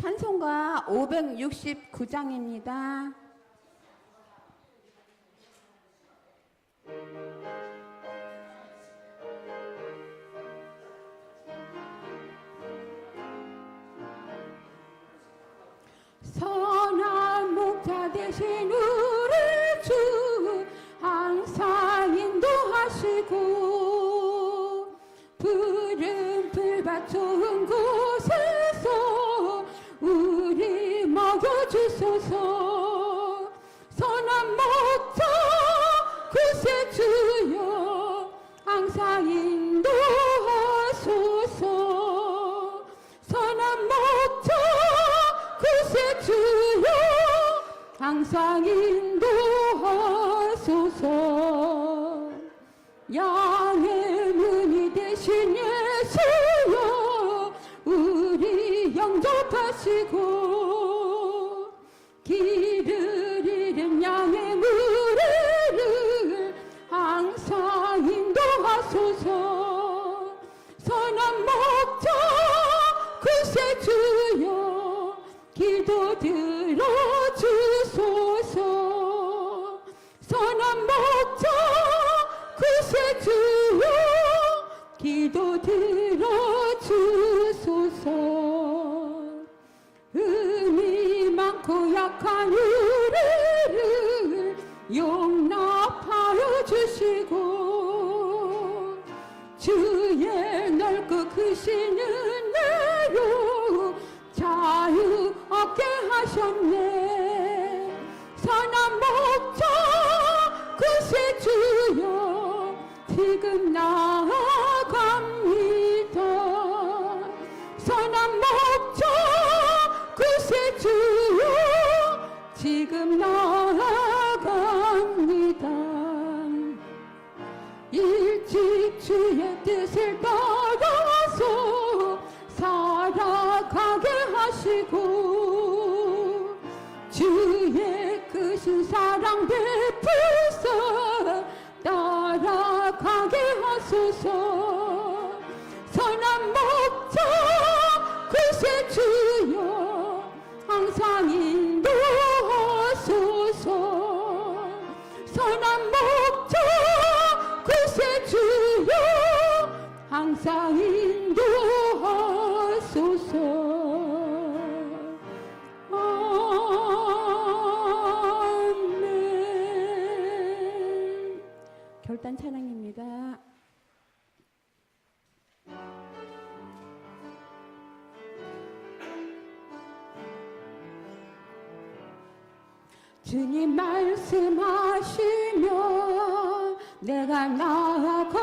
찬송가 569장입니다. 선한 목자 되신 우리 주 항상 인도하시고 푸른 풀밭 좋은 곳에서 우리 먹여주소서. 선한 목자 그새 주여 항상 인도하소서. 선한 목자 그새 주여 항상 인도하소서. 양의 문이 되신 예수여 우리 영접하시고 길을 잃은 양의 무리를 항상 인도하소서. 선한 목자 그새 주여 기도 들어주소서. 선한 목자 그새 주여 기도 들어주소서. 의미 많고 약한 우리를 용납하여 주시고 주의 넓고 크신 은혜로 자유 얻게 하셨네. 선한 목자 그새 주여 지금 나아갑니다. 선한 목자 그새 주여 지금 나아갑니다. 일찍 주의 뜻을 따라서 살아가게 하시고 주의 크신 사랑 베풀사 따라가게 하소서. 선한 목자 그새 주여 항상 인도하소서. 선한 목자 그새 주여 항상 인도하소서. 아멘. 결단 찬양입니다. 주님 말씀하시면 내가 나아가리라.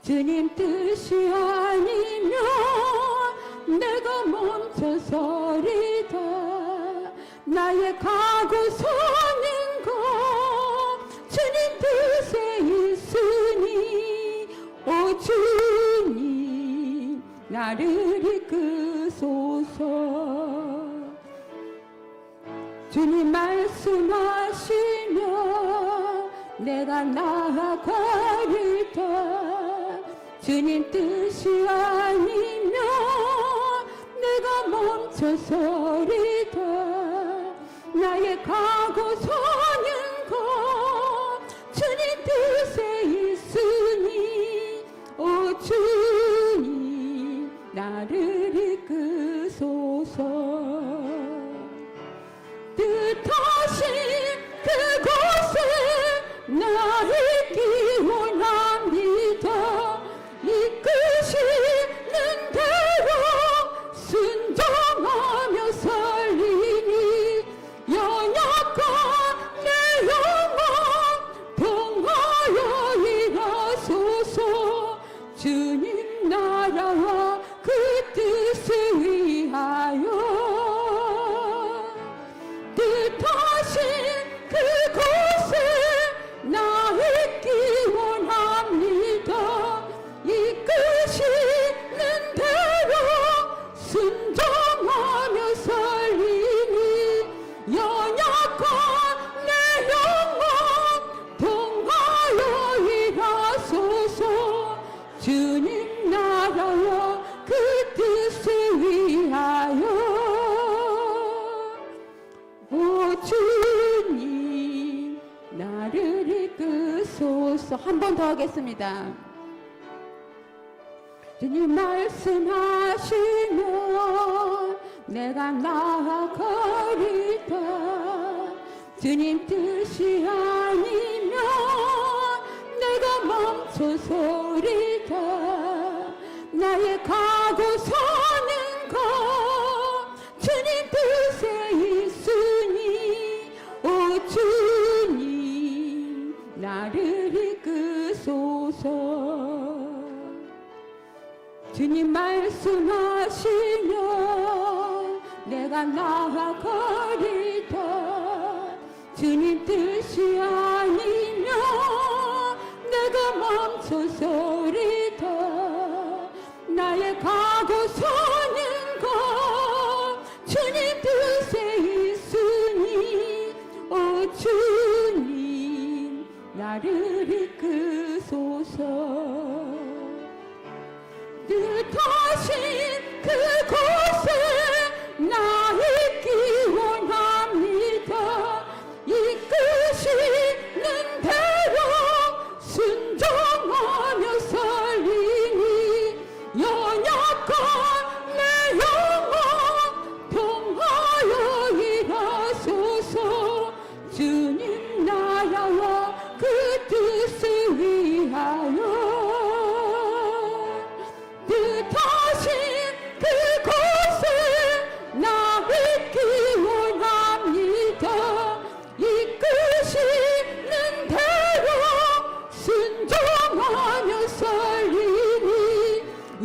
주님 뜻이 아니면 내가 멈춰서리다. 나의 가고 서는 것 주님 뜻에 있으니 오 주님 나를 이끄소서. 주님 말씀하시면 내가 나아가리다. 주님 뜻이 아니면 내가 멈춰서리다. 나의 가고 서는 것 주님 뜻에 있으니 오 주님 나를 이끄소서. 뜻하신 그곳에 나 있기 원합니다. 이끄시는 대로 순종하며 살리니 연약한 한 번 더 하겠습니다. 주님 말씀하시면 내가 나아가리다. 주님 뜻이 아니면 내가 멈춰서리다. 나의 가고 서는 것 주님 뜻에 있으니 오 주님 나를 이끄소서. 주님 말씀하시면 내가 나아가리다. 주님 뜻이 아니면 내가 멈춰서리다. 나의 가고 서는 것 주님 뜻에 있으니 오 주님 나를 이끄소서. 뜻하신 그곳에 나 있기 원합니다. 이끄시는 대로 순종하며 살리니 연약한 내 영혼 통하여 일하소서. 주님 나라와 그 뜻을 위하여 뜻하신 그곳에 나 있기 원합니다. 이끄시는 대로 순종하며 살리니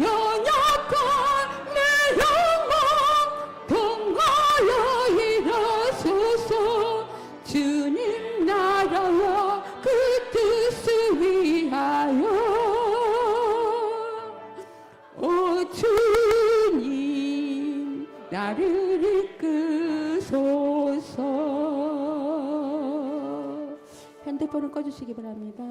연약한 내 영혼 통하여 일하소서. 주님 나라와 그 뜻을 위하여 오 주님 나를 이끄소서. 핸드폰을 꺼주시기 바랍니다.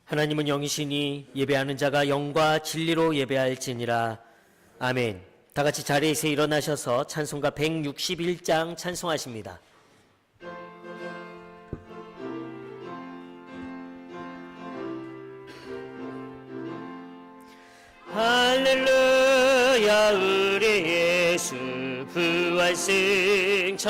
하나님은 영이시니 예배하는 자가 영과 진리로 예배할지니라. 아멘. 다 같이 자리에서 일어나셔서 찬송가 161장 찬송하십니다. 할렐루야. 우리 예수 부활 승천하셨네.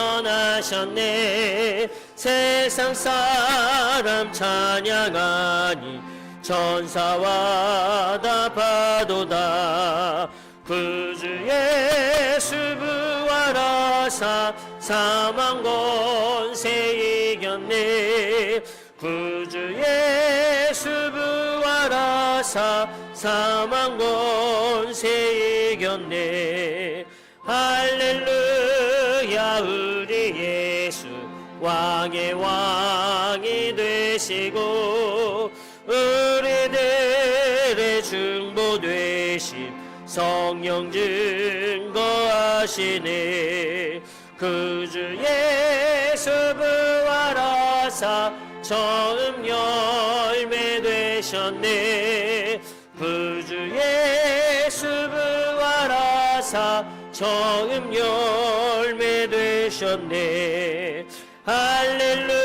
세상 사람 찬양하니 천사와 다 파도다. 구주 예수 부활하사 사망 권세 이겼네. 구주 예수 부활하사 사망 권세 이겼네. 할렐루야. 우리 예수 왕의 왕이 되시고 우리들의 중보 되심 성령 증거하시네. 구주 예수 부활하사 처음 열매 되셨네. 구주 예수 부활하사 처음 열매 되셨네. 할렐루야.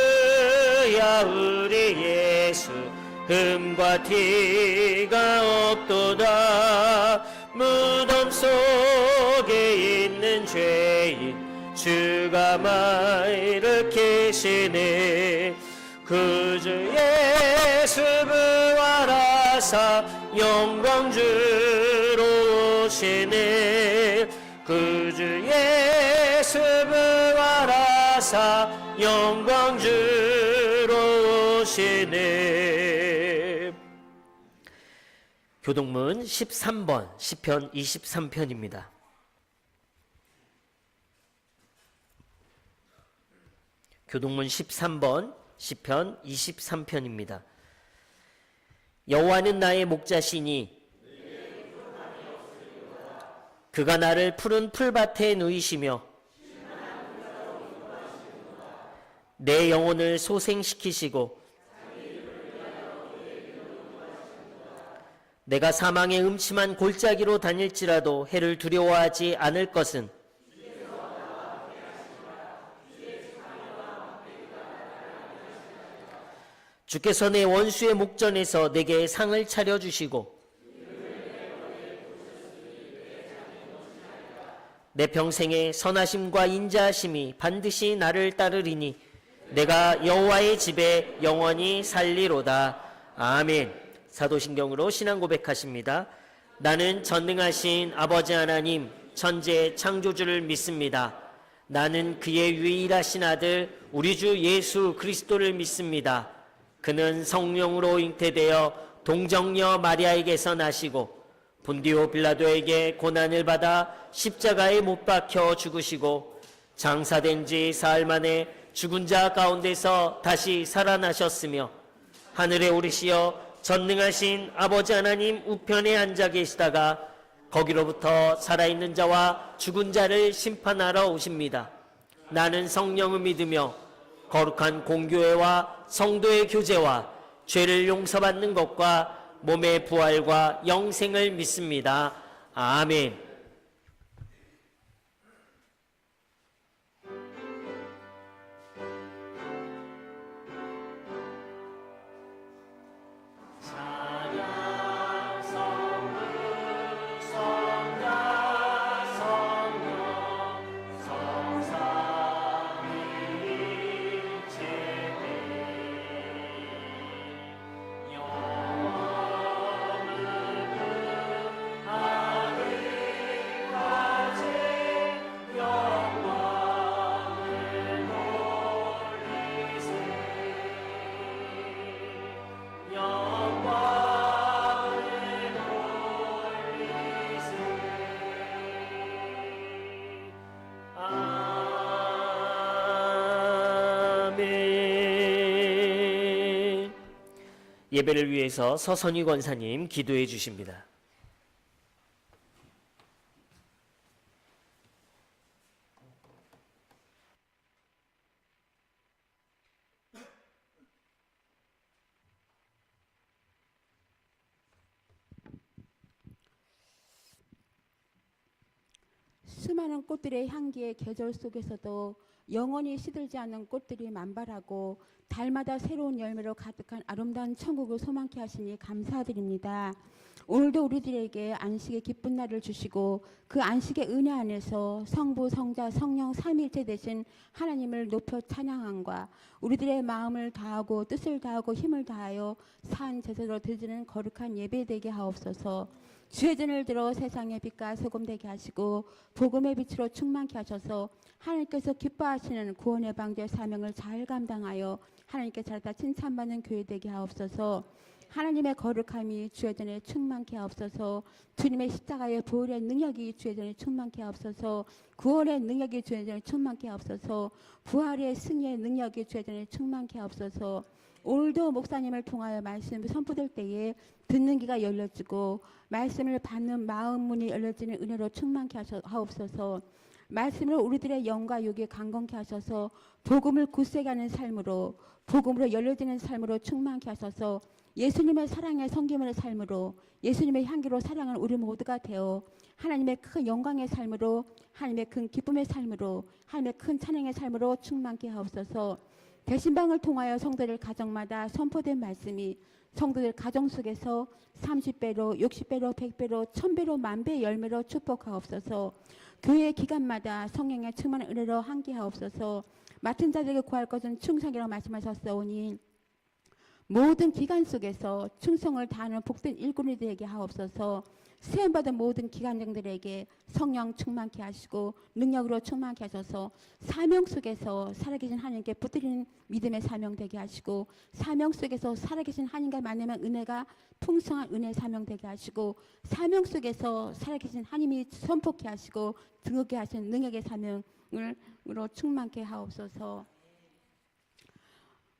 우리 예수 흠과 티가 없도다. 무덤 속에 있는 죄인 주가 일으키시네. 그 주 예수 부활하사 영광 주로 오시네. 그 주 예수 부활하사 영광 주로 오시네. 교동문 13번 시편 23편입니다. 교동문 13번 시편 23편입니다. 여호와는 나의 목자시니 그가 나를 푸른 풀밭에 누이시며 내 영혼을 소생시키시고 내가 사망의 음침한 골짜기로 다닐지라도 해를 두려워하지 않을 것은 주께서 내 원수의 목전에서 내게 상을 차려주시고 내 평생에 선하심과 인자하심이 반드시 나를 따르리니 내가 여호와의 집에 영원히 살리로다. 아멘. 사도신경으로 신앙 고백하십니다. 나는 전능하신 아버지 하나님 천재 창조주를 믿습니다. 나는 그의 유일하신 아들 우리 주 예수 그리스도를 믿습니다. 그는 성령으로 잉태되어 동정녀 마리아에게서 나시고 본디오 빌라도에게 고난을 받아 십자가에 못 박혀 죽으시고 장사된 지 사흘 만에 죽은 자 가운데서 다시 살아나셨으며 하늘에 오르시어 전능하신 아버지 하나님 우편에 앉아 계시다가 거기로부터 살아있는 자와 죽은 자를 심판하러 오십니다. 나는 성령을 믿으며 거룩한 공교회와 성도의 교제와 죄를 용서받는 것과 몸의 부활과 영생을 믿습니다. 아멘. 예배를 위해서 서선희 권사님 기도해 주십니다. 수많은 꽃들의 향기의 계절 속에서도 영원히 시들지 않는 꽃들이 만발하고 달마다 새로운 열매로 가득한 아름다운 천국을 소망케 하시니 감사드립니다. 오늘도 우리들에게 안식의 기쁜 날을 주시고 그 안식의 은혜 안에서 성부, 성자, 성령 삼위일체 되신 하나님을 높여 찬양함과 우리들의 마음을 다하고 뜻을 다하고 힘을 다하여 산 제사로 드리는 거룩한 예배 되게 하옵소서. 주의 전을 들어 세상의 빛과 소금 되게 하시고 복음의 빛으로 충만케 하셔서 하나님께서 기뻐하시는 구원의 방제 사명을 잘 감당하여 하나님께 잘다 칭찬받는 교회 되게 하옵소서. 하나님의 거룩함이 주의 전에 충만케 하옵소서. 주님의 십자가의 보혈의 능력이 주의 전에 충만케 하옵소서. 구원의 능력이 주의 전에 충만케 하옵소서. 부활의 승리의 능력이 주의 전에 충만케 하옵소서. 오늘도 목사님을 통하여 말씀을 선포될 때에 듣는 귀가 열려지고 말씀을 받는 마음 문이 열려지는 은혜로 충만케 하옵소서. 말씀으로 우리들의 영과 육이 강건케 하셔서 복음을 굳세게 하는 삶으로 복음으로 열려지는 삶으로 충만케 하셔서 예수님의 사랑의 섬김의 삶으로 예수님의 향기로 사랑하는 우리 모두가 되어 하나님의 큰 영광의 삶으로 하나님의 큰 기쁨의 삶으로 하나님의 큰 찬양의 삶으로 충만케 하옵소서. 대신방을 통하여 성도들 가정마다 선포된 말씀이 성도들 가정 속에서 30배로, 60배로, 100배로, 1000배로, 만배, 열매로 축복하옵소서. 교회 기간마다 성령의 충만한 은혜로 함께하옵소서. 맡은 자들에게 구할 것은 충성이라고 말씀하셨사오니 모든 기간 속에서 충성을 다하는 복된 일꾼이 되게 하옵소서. 수행받은 모든 기관장들에게 성령 충만케 하시고 능력으로 충만케 하셔서 사명 속에서 살아계신 하나님께 붙들리는 믿음의 사명 되게 하시고 사명 속에서 살아계신 하나님과 만나면 은혜가 풍성한 은혜 사명 되게 하시고 사명 속에서 살아계신 하나님이 선포케 하시고 등극케 하시는 능력의 사명으로 충만케 하옵소서.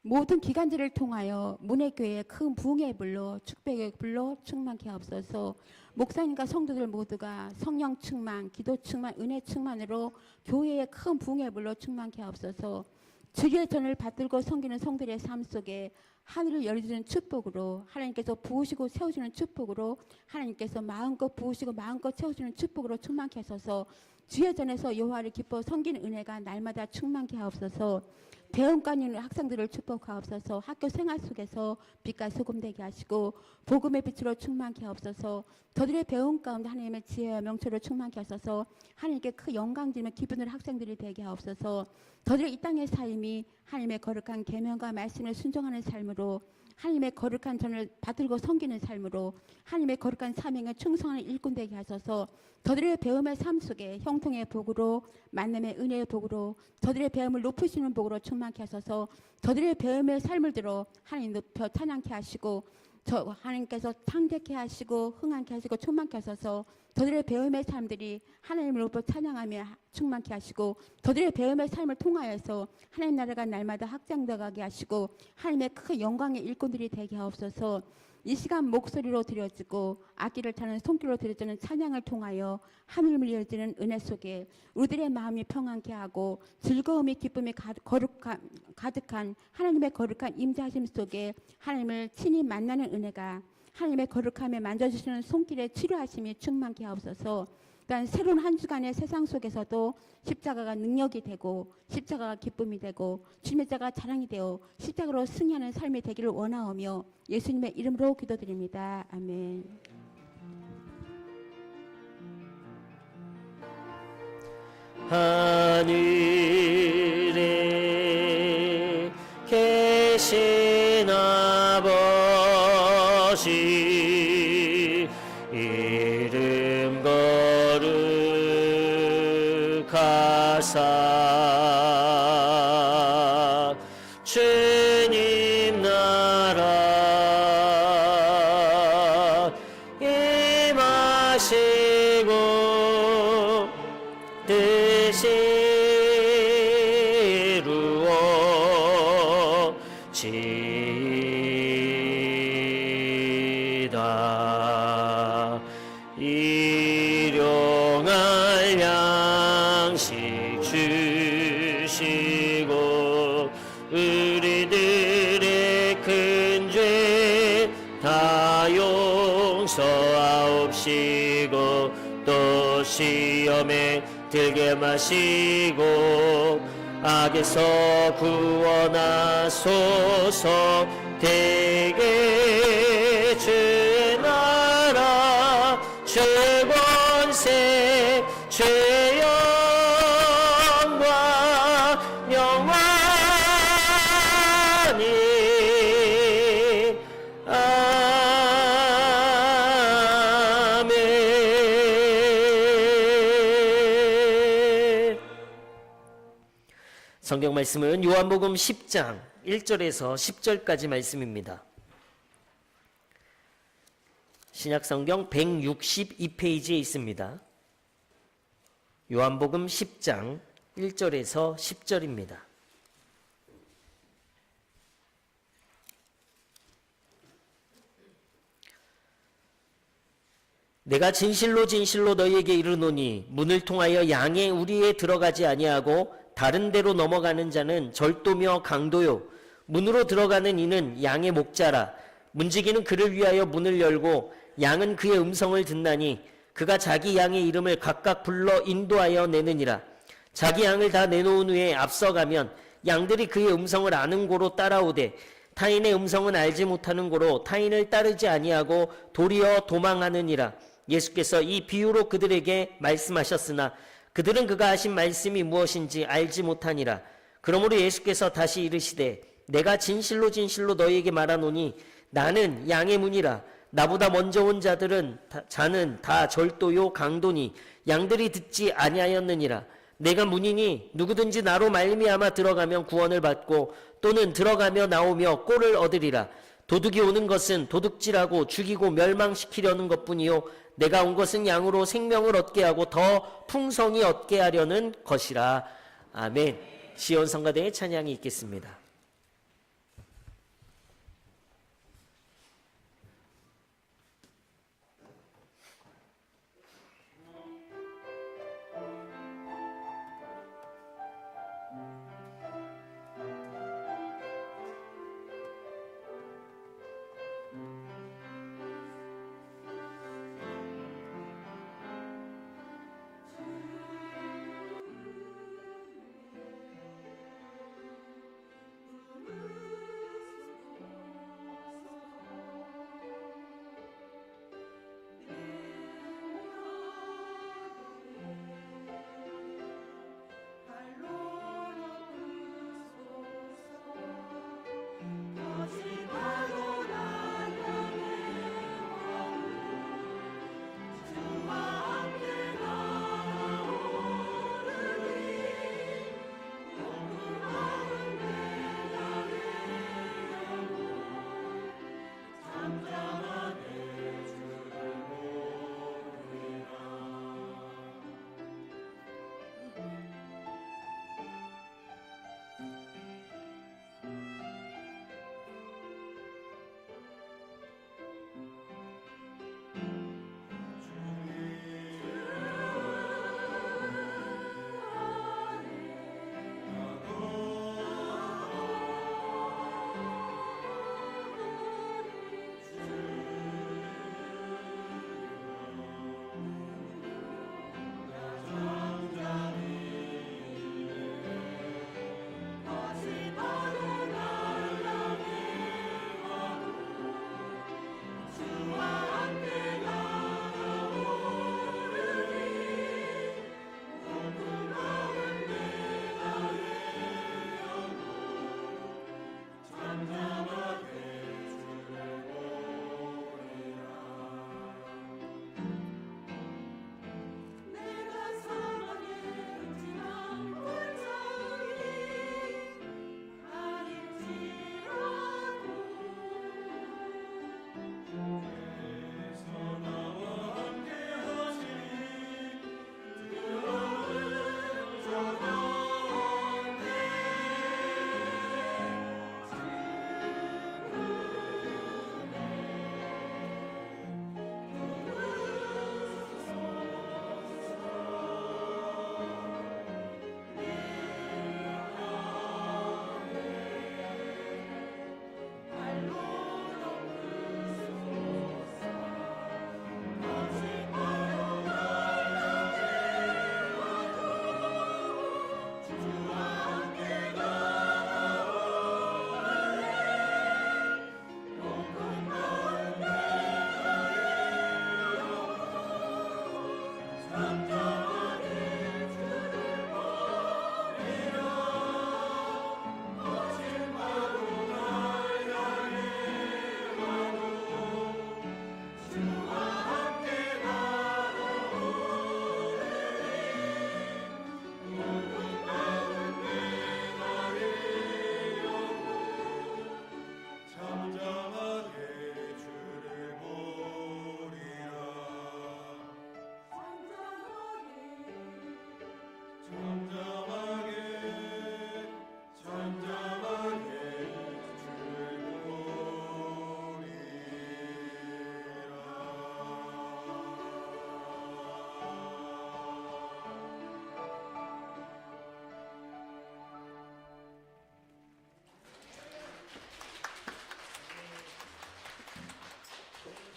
모든 기간들을 통하여 문해교회의 큰 부흥의 불로 축복의 불로 충만케 하옵소서. 목사님과 성도들 모두가 성령 충만, 기도 충만, 은혜 충만으로 교회의 큰 부흥의 불로 충만케 하옵소서. 주의 전을 받들고 섬기는 성도들의 삶 속에 하늘을 열어주는 축복으로 하나님께서 부으시고 세우시는 축복으로 하나님께서 마음껏 부으시고 마음껏 채우시는 축복으로 충만케 하소서. 주의 전에서 여호와를 기뻐 섬기는 은혜가 날마다 충만케 하옵소서. 배움관 있는 학생들을 축복하옵소서. 학교 생활 속에서 빛과 소금 되게 하시고 복음의 빛으로 충만케 하옵소서. 저들의 배움 가운데 하나님의 지혜와 명철을 충만케 하소서. 하나님께 큰 영광 드리며 기쁨을 학생들이 되게 하옵소서. 저들의 이 땅의 삶이 하나님의 거룩한 계명과 말씀에 순종하는 삶으로 하나님의 거룩한 전을 받들고 섬기는 삶으로 하나님의 거룩한 사명에 충성하는 일꾼 되게 하소서. 저들의 배움의 삶 속에 형통의 복으로 만남의 은혜의 복으로 저들의 배움을 높이시는 복으로 충만케 하소서. 저들의 배움의 삶을 들어 하나님 높여 찬양케 하시고 하나님께서 창대케 하시고 흥하게 하시고 충만케 하소서. 저들의 배움의 삶들이 하나님을 높여 찬양하며 충만케 하시고 저들의 배움의 삶을 통하여서 하나님 나라가 날마다 확장되게 하시고 하나님의 큰 영광의 일꾼들이 되게 하옵소서. 이 시간 목소리로 드려지고 악기를 타는 손길로 드려지는 찬양을 통하여 하늘을 열지는 은혜 속에 우리들의 마음이 평안케 하고 즐거움이 기쁨이 가득한 하나님의 거룩한 임재하심 속에 하나님을 친히 만나는 은혜가 하나님의 거룩함에 만져주시는 손길에 치료하심이 충만케 하옵소서. 또한 새로운 한 주간의 세상 속에서도 십자가가 능력이 되고 십자가가 기쁨이 되고 주님의 자가 자랑이 되어 십자가로 승리하는 삶이 되기를 원하오며 예수님의 이름으로 기도드립니다. 아멘. 하늘에 계신 아버지 이름 거룩하사 주님 나라 임하시고 뜻이 이루어지이다. 일용할 양식 주시고 우리들의 큰 죄 다 용서하옵시고 또 시험에 들게 마시고 악에서 구원하소서. 대개 주의 나라 주 권세 주 영광 영원히 아멘. 성경 말씀은 요한복음 10장 1절에서 10절까지 말씀입니다. 신약성경 162페이지에 있습니다. 요한복음 10장 1절에서 10절입니다. 내가 진실로 진실로 너희에게 이르노니 문을 통하여 양의 우리에 들어가지 아니하고 다른 데로 넘어가는 자는 절도며 강도요 문으로 들어가는 이는 양의 목자라. 문지기는 그를 위하여 문을 열고 양은 그의 음성을 듣나니 그가 자기 양의 이름을 각각 불러 인도하여 내느니라. 자기 양을 다 내놓은 후에 앞서가면 양들이 그의 음성을 아는 고로 따라오되 타인의 음성은 알지 못하는 고로 타인을 따르지 아니하고 도리어 도망하느니라. 예수께서 이 비유로 그들에게 말씀하셨으나 그들은 그가 하신 말씀이 무엇인지 알지 못하니라. 그러므로 예수께서 다시 이르시되 내가 진실로 진실로 너희에게 말하노니 나는 양의 문이라. 나보다 먼저 온 자는 다 절도요 강도니 양들이 듣지 아니하였느니라. 내가 문이니 누구든지 나로 말미암아 들어가면 구원을 받고 또는 들어가며 나오며 꼴을 얻으리라. 도둑이 오는 것은 도둑질하고 죽이고 멸망시키려는 것뿐이요 내가 온 것은 양으로 생명을 얻게 하고 더 풍성히 얻게 하려는 것이라. 아멘. 시온 성가대의 찬양이 있겠습니다.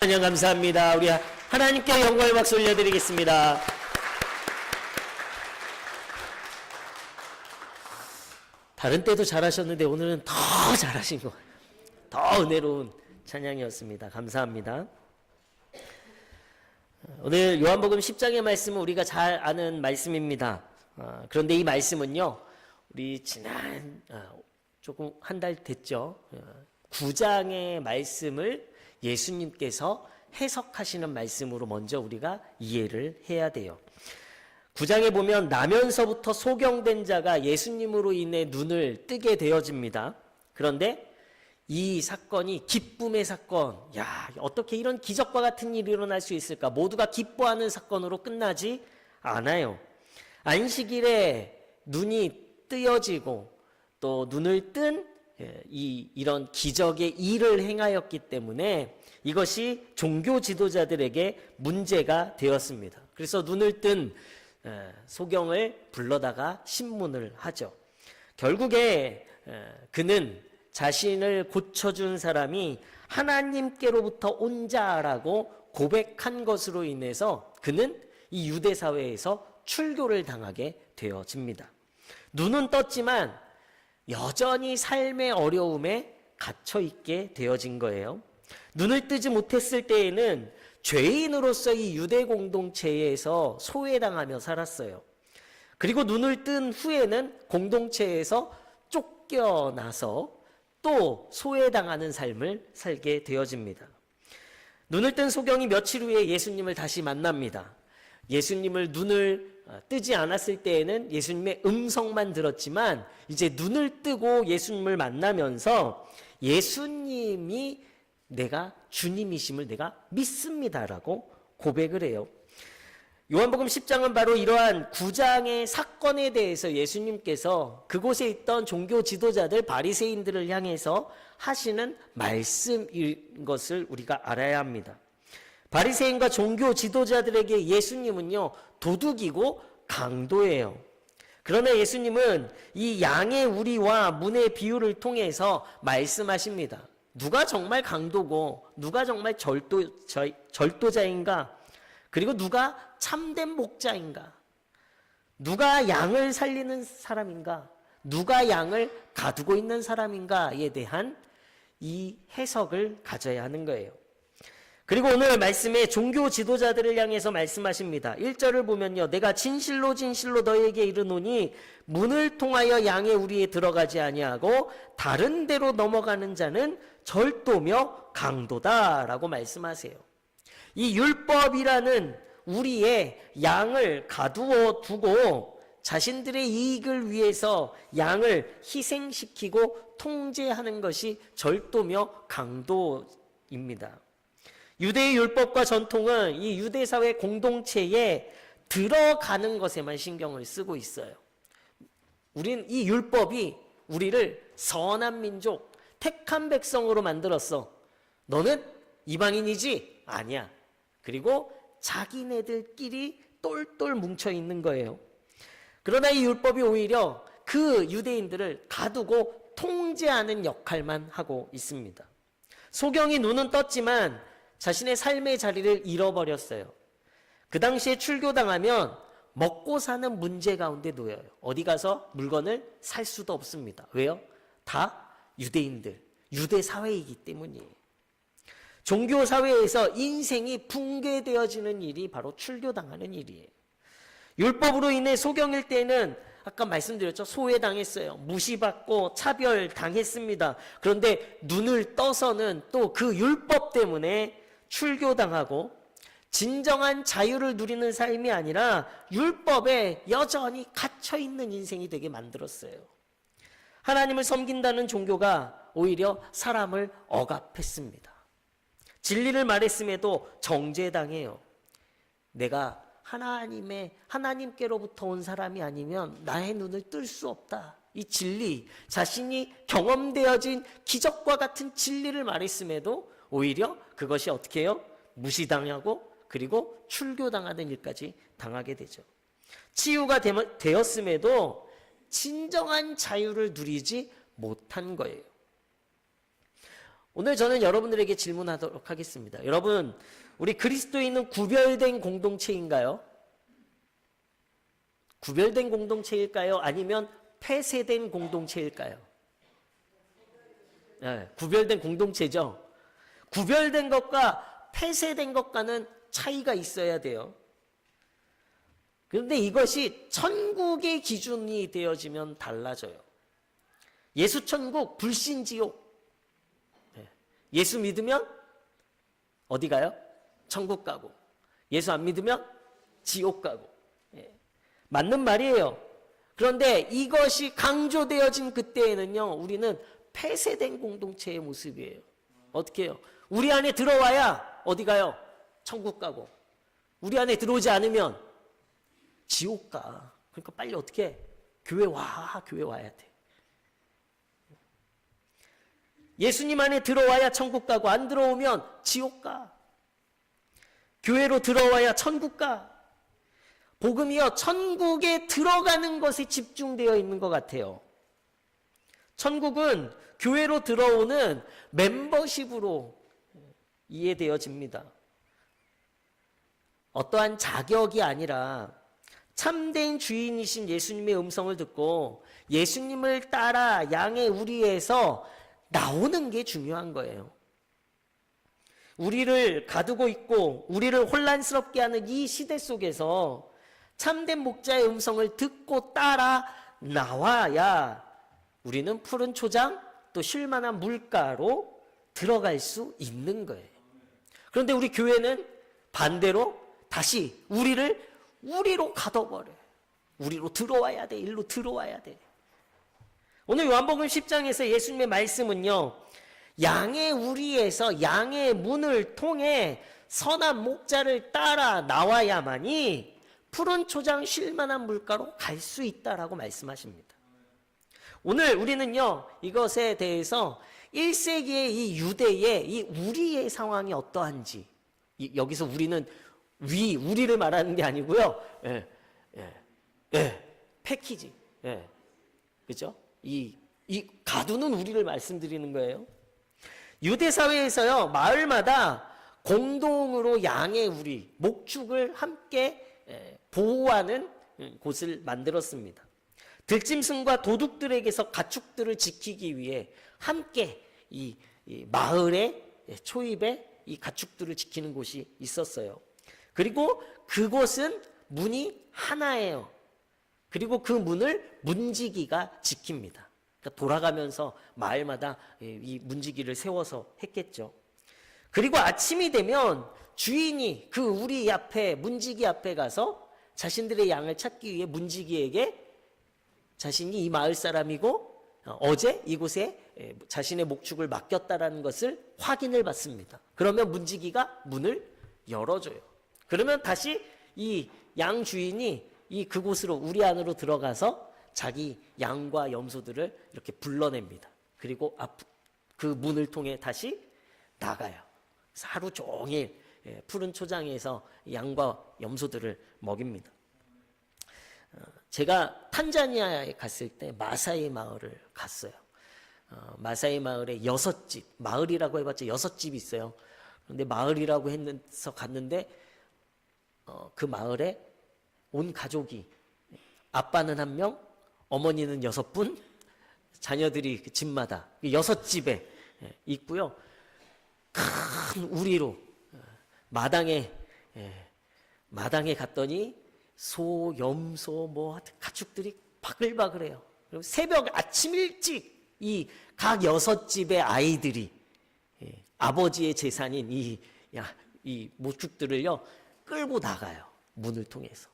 찬양 감사합니다. 우리 하나님께 영광의 박수 올려드리겠습니다. 다른 때도 잘하셨는데 오늘은 더 잘하신 것 같아요. 더 은혜로운 찬양이었습니다. 감사합니다. 오늘 요한복음 10장의 말씀은 우리가 잘 아는 말씀입니다. 그런데 이 말씀은요, 우리 지난 조금 한 달 됐죠. 9장의 말씀을 예수님께서 해석하시는 말씀으로 먼저 우리가 이해를 해야 돼요. 9장에 보면 나면서부터 소경된 자가 예수님으로 인해 눈을 뜨게 되어집니다. 그런데 이 사건이 기쁨의 사건, 어떻게 이런 기적과 같은 일이 일어날 수 있을까? 모두가 기뻐하는 사건으로 끝나지 않아요. 안식일에 눈이 뜨여지고 또 눈을 뜬 이런 기적의 일을 행하였기 때문에 이것이 종교 지도자들에게 문제가 되었습니다. 그래서 눈을 뜬 소경을 불러다가 신문을 하죠. 결국에 그는 자신을 고쳐준 사람이 하나님께로부터 온 자라고 고백한 것으로 인해서 그는 이 유대 사회에서 출교를 당하게 되어집니다. 눈은 떴지만 여전히 삶의 어려움에 갇혀 있게 되어진 거예요. 눈을 뜨지 못했을 때에는 죄인으로서 이 유대 공동체에서 소외당하며 살았어요. 그리고 눈을 뜬 후에는 공동체에서 쫓겨나서 또 소외당하는 삶을 살게 되어집니다. 눈을 뜬 소경이 며칠 후에 예수님을 다시 만납니다. 예수님을 눈을 뜨지 않았을 때에는 예수님의 음성만 들었지만 이제 눈을 뜨고 예수님을 만나면서 예수님이 내가 주님이심을 내가 믿습니다라고 고백을 해요. 요한복음 10장은 바로 이러한 9장의 사건에 대해서 예수님께서 그곳에 있던 종교 지도자들 바리새인들을 향해서 하시는 말씀인 것을 우리가 알아야 합니다. 바리새인과 종교 지도자들에게 예수님은요, 도둑이고 강도예요. 그러나 예수님은 이 양의 우리와 문의 비유를 통해서 말씀하십니다. 누가 정말 강도고 누가 정말 절도자인가? 그리고 누가 참된 목자인가? 누가 양을 살리는 사람인가? 누가 양을 가두고 있는 사람인가에 대한 이 해석을 가져야 하는 거예요. 그리고 오늘 말씀에 종교 지도자들을 향해서 말씀하십니다. 1절을 보면요. 내가 진실로 진실로 너희에게 이르노니 문을 통하여 양의 우리에 들어가지 아니하고 다른 데로 넘어가는 자는 절도며 강도다라고 말씀하세요. 이 율법이라는 우리의 양을 가두어 두고 자신들의 이익을 위해서 양을 희생시키고 통제하는 것이 절도며 강도입니다. 유대의 율법과 전통은 이 유대 사회 공동체에 들어가는 것에만 신경을 쓰고 있어요. 우린 이 율법이 우리를 선한 민족, 택한 백성으로 만들었어. 너는 이방인이지? 아니야. 그리고 자기네들끼리 똘똘 뭉쳐 있는 거예요. 그러나 이 율법이 오히려 그 유대인들을 가두고 통제하는 역할만 하고 있습니다. 소경이 눈은 떴지만 자신의 삶의 자리를 잃어버렸어요. 그 당시에 출교당하면 먹고 사는 문제 가운데 놓여요. 어디 가서 물건을 살 수도 없습니다. 왜요? 다 유대인들, 유대 사회이기 때문이에요. 종교 사회에서 인생이 붕괴되어지는 일이 바로 출교당하는 일이에요. 율법으로 인해 소경일 때는 아까 말씀드렸죠. 소외당했어요. 무시받고 차별당했습니다. 그런데 눈을 떠서는 또 그 율법 때문에 출교당하고 진정한 자유를 누리는 삶이 아니라 율법에 여전히 갇혀있는 인생이 되게 만들었어요. 하나님을 섬긴다는 종교가 오히려 사람을 억압했습니다. 진리를 말했음에도 정죄당해요. 내가 하나님께로부터 온 사람이 아니면 나의 눈을 뜰 수 없다. 이 진리, 자신이 경험되어진 기적과 같은 진리를 말했음에도 오히려 그것이 어떻게 해요? 무시당하고 그리고 출교당하는 일까지 당하게 되죠. 치유가 되었음에도 진정한 자유를 누리지 못한 거예요. 오늘 저는 여러분들에게 질문하도록 하겠습니다. 여러분, 우리 그리스도인은 구별된 공동체인가요? 구별된 공동체일까요? 아니면 폐쇄된 공동체일까요? 네, 구별된 공동체죠. 구별된 것과 폐쇄된 것과는 차이가 있어야 돼요. 그런데 이것이 천국의 기준이 되어지면 달라져요. 예수 천국, 불신 지옥. 예수 믿으면 어디 가요? 천국 가고. 예수 안 믿으면 지옥 가고. 맞는 말이에요. 그런데 이것이 강조되어진 그때에는요, 우리는 폐쇄된 공동체의 모습이에요. 어떻게 해요? 우리 안에 들어와야 어디 가요? 천국 가고. 우리 안에 들어오지 않으면 지옥 가. 그러니까 빨리 어떻게 해? 교회 와야 돼. 예수님 안에 들어와야 천국 가고, 안 들어오면 지옥 가. 교회로 들어와야 천국 가. 복음이요, 천국에 들어가는 것에 집중되어 있는 것 같아요. 천국은 교회로 들어오는 멤버십으로 이해되어집니다. 어떠한 자격이 아니라 참된 주인이신 예수님의 음성을 듣고 예수님을 따라 양의 우리에서 나오는 게 중요한 거예요. 우리를 가두고 있고 우리를 혼란스럽게 하는 이 시대 속에서 참된 목자의 음성을 듣고 따라 나와야 우리는 푸른 초장 또 쉴만한 물가로 들어갈 수 있는 거예요. 그런데 우리 교회는 반대로 다시 우리로 가둬버려요. 우리로 들어와야 돼. 일로 들어와야 돼. 오늘 요한복음 10장에서 예수님의 말씀은요, 양의 우리에서 양의 문을 통해 선한 목자를 따라 나와야만이 푸른 초장 쉴만한 물가로 갈 수 있다라고 말씀하십니다. 오늘 우리는요, 이것에 대해서 1세기의 이 유대의 이 우리의 상황이 어떠한지, 여기서 우리는 우리를 말하는 게 아니고요. 패키지. 그죠? 이 가두는 우리를 말씀드리는 거예요. 유대 사회에서요, 마을마다 공동으로 양의 우리, 목축을 함께 보호하는 곳을 만들었습니다. 들짐승과 도둑들에게서 가축들을 지키기 위해 함께 이 마을의 초입에 이 가축들을 지키는 곳이 있었어요. 그리고 그곳은 문이 하나예요. 그리고 그 문을 문지기가 지킵니다. 그러니까 돌아가면서 마을마다 이 문지기를 세워서 했겠죠. 그리고 아침이 되면 주인이 그 우리 앞에, 문지기 앞에 가서 자신들의 양을 찾기 위해 문지기에게 자신이 이 마을 사람이고 어제 이곳에 자신의 목축을 맡겼다라는 것을 확인을 받습니다. 그러면 문지기가 문을 열어줘요. 그러면 다시 이 양 주인이 그곳으로, 우리 안으로 들어가서 자기 양과 염소들을 이렇게 불러냅니다. 그리고 그 문을 통해 다시 나가요. 그래서 하루 종일 푸른 초장에서 양과 염소들을 먹입니다. 제가 탄자니아에 갔을 때 마사이 마을을 갔어요. 마사이 마을에 6집, 마을이라고 해봤자 6집이 있어요. 그런데 마을이라고 해서 갔는데 그 마을에 온 가족이, 아빠는 1명, 어머니는 6분, 자녀들이 그 집마다 6집에 있고요. 큰 우리로 마당에 갔더니 소, 염소, 뭐 가축들이 바글바글해요. 그리고 아침 일찍 이 각 6집의 아이들이 아버지의 재산인 이 목축들을요 끌고 나가요. 문을 통해서.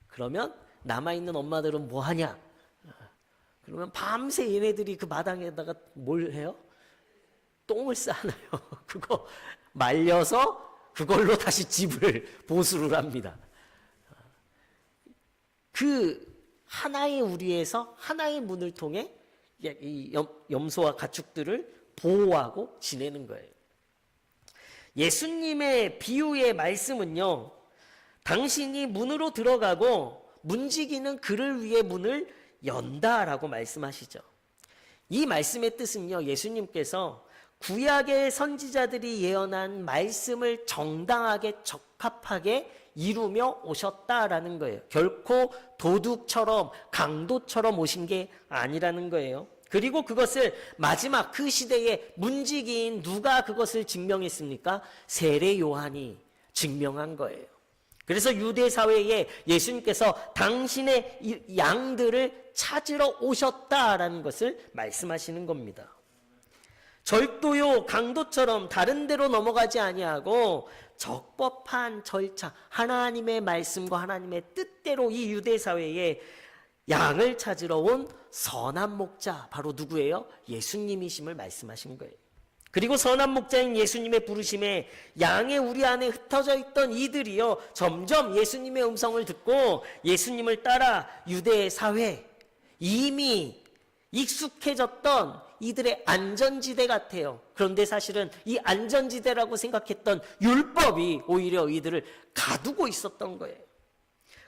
그러면 남아있는 엄마들은 뭐 하냐? 그러면 밤새 얘네들이 그 마당에다가 뭘 해요? 똥을 싸놔요. 그거 말려서 그걸로 다시 집을 보수를 합니다. 그 하나의 우리에서 하나의 문을 통해 이 염소와 가축들을 보호하고 지내는 거예요. 예수님의 비유의 말씀은요, 당신이 문으로 들어가고 문지기는 그를 위해 문을 연다라고 말씀하시죠. 이 말씀의 뜻은요, 예수님께서 구약의 선지자들이 예언한 말씀을 정당하게 적합하게 이루며 오셨다라는 거예요. 결코 도둑처럼 강도처럼 오신 게 아니라는 거예요. 그리고 그것을 마지막 그 시대의 문지기인 누가 그것을 증명했습니까? 세례 요한이 증명한 거예요. 그래서 유대 사회에 예수님께서 당신의 양들을 찾으러 오셨다라는 것을 말씀하시는 겁니다. 절도요 강도처럼 다른 데로 넘어가지 아니하고 적법한 절차, 하나님의 말씀과 하나님의 뜻대로 이 유대 사회에 양을 찾으러 온 선한 목자, 바로 누구예요? 예수님이심을 말씀하신 거예요. 그리고 선한 목자인 예수님의 부르심에 양의 우리 안에 흩어져 있던 이들이요 점점 예수님의 음성을 듣고 예수님을 따라 유대 사회, 이미 익숙해졌던 이들의 안전지대 같아요. 그런데 사실은 이 안전지대라고 생각했던 율법이 오히려 이들을 가두고 있었던 거예요.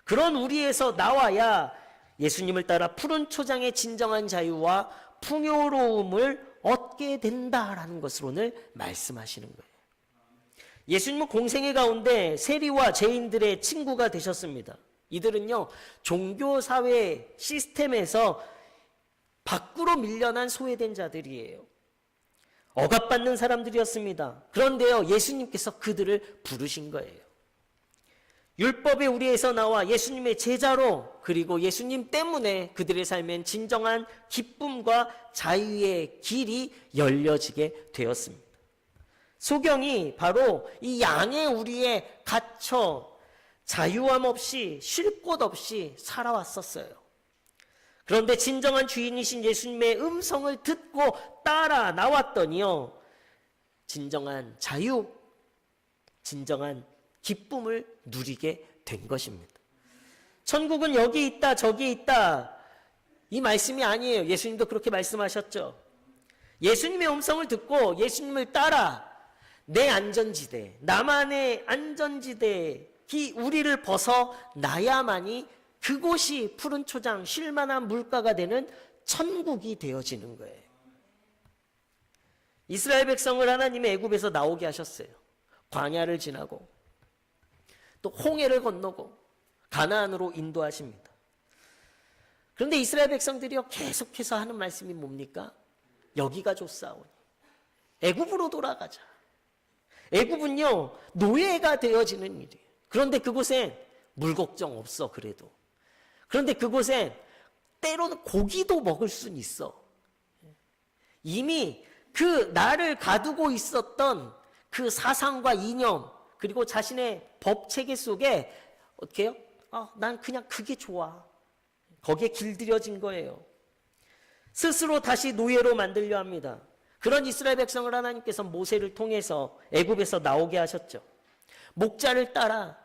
그런 우리에서 나와야 예수님을 따라 푸른 초장의 진정한 자유와 풍요로움을 얻게 된다라는 것을 오늘 말씀하시는 거예요. 예수님은 공생의 가운데 세리와 죄인들의 친구가 되셨습니다. 이들은요 종교사회 시스템에서 밖으로 밀려난 소외된 자들이에요. 억압받는 사람들이었습니다. 그런데요 예수님께서 그들을 부르신 거예요. 율법의 우리에서 나와 예수님의 제자로, 그리고 예수님 때문에 그들의 삶엔 진정한 기쁨과 자유의 길이 열려지게 되었습니다. 소경이 바로 이 양의 우리에 갇혀 자유함 없이 쉴 곳 없이 살아왔었어요. 그런데 진정한 주인이신 예수님의 음성을 듣고 따라 나왔더니요 진정한 자유, 진정한 기쁨을 누리게 된 것입니다. 천국은 여기 있다 저기 있다 이 말씀이 아니에요. 예수님도 그렇게 말씀하셨죠. 예수님의 음성을 듣고 예수님을 따라 내 안전지대, 나만의 안전지대 우리를 벗어나야만이 그곳이 푸른 초장, 쉴만한 물가가 되는 천국이 되어지는 거예요. 이스라엘 백성을 하나님의 애굽에서 나오게 하셨어요. 광야를 지나고 또 홍해를 건너고 가나안으로 인도하십니다. 그런데 이스라엘 백성들이요 계속해서 하는 말씀이 뭡니까? 여기가 좋사오니 애굽으로 돌아가자. 애굽은요 노예가 되어지는 일이에요. 그런데 그곳엔 물 걱정 없어. 그래도 그런데 그곳엔 때로는 고기도 먹을 수는 있어. 이미 그 나를 가두고 있었던 그 사상과 이념, 그리고 자신의 법 체계 속에 어떻게 해요? 난 그냥 그게 좋아. 거기에 길들여진 거예요. 스스로 다시 노예로 만들려 합니다. 그런 이스라엘 백성을 하나님께서 모세를 통해서 애굽에서 나오게 하셨죠. 목자를 따라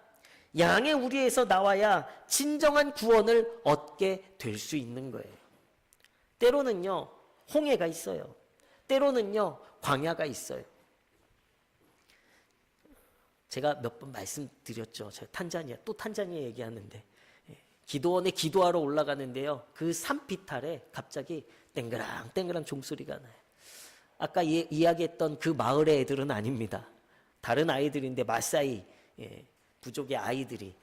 양의 우리에서 나와야 진정한 구원을 얻게 될 수 있는 거예요. 때로는요 홍해가 있어요. 때로는요 광야가 있어요. 제가 몇 번 말씀드렸죠. 제가 탄자니아 얘기하는데 기도원에 기도하러 올라가는데요. 그 산비탈에 갑자기 땡그랑 종소리가 나요. 아까 이야기했던 그 마을의 애들은 아닙니다. 다른 아이들인데 마사이 부족의 아이들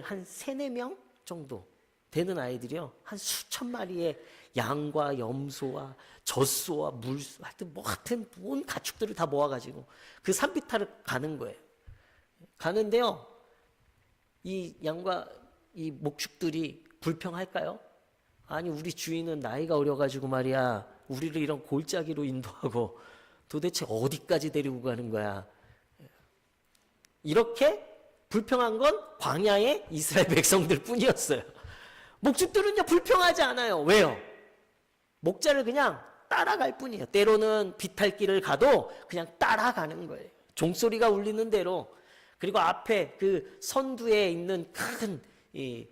한 3-4명 정도 되는 아이들이요. 한 수천 마리의 양과 염소와 젖소와 물소 하여튼 온 가축들을 다 모아가지고 그 산비탈을 가는 거예요. 가는데요. 이 양과 이 목축들이 불평할까요? 아니 우리 주인은 나이가 어려가지고 말이야 우리를 이런 골짜기로 인도하고 도대체 어디까지 데리고 가는 거야. 이렇게 불평한 건 광야의 이스라엘 백성들 뿐이었어요. 목축들은요 불평하지 않아요. 왜요? 목자를 그냥 따라갈 뿐이에요. 때로는 비탈길을 가도 그냥 따라가는 거예요. 종소리가 울리는 대로. 그리고 앞에 그 선두에 있는 큰 이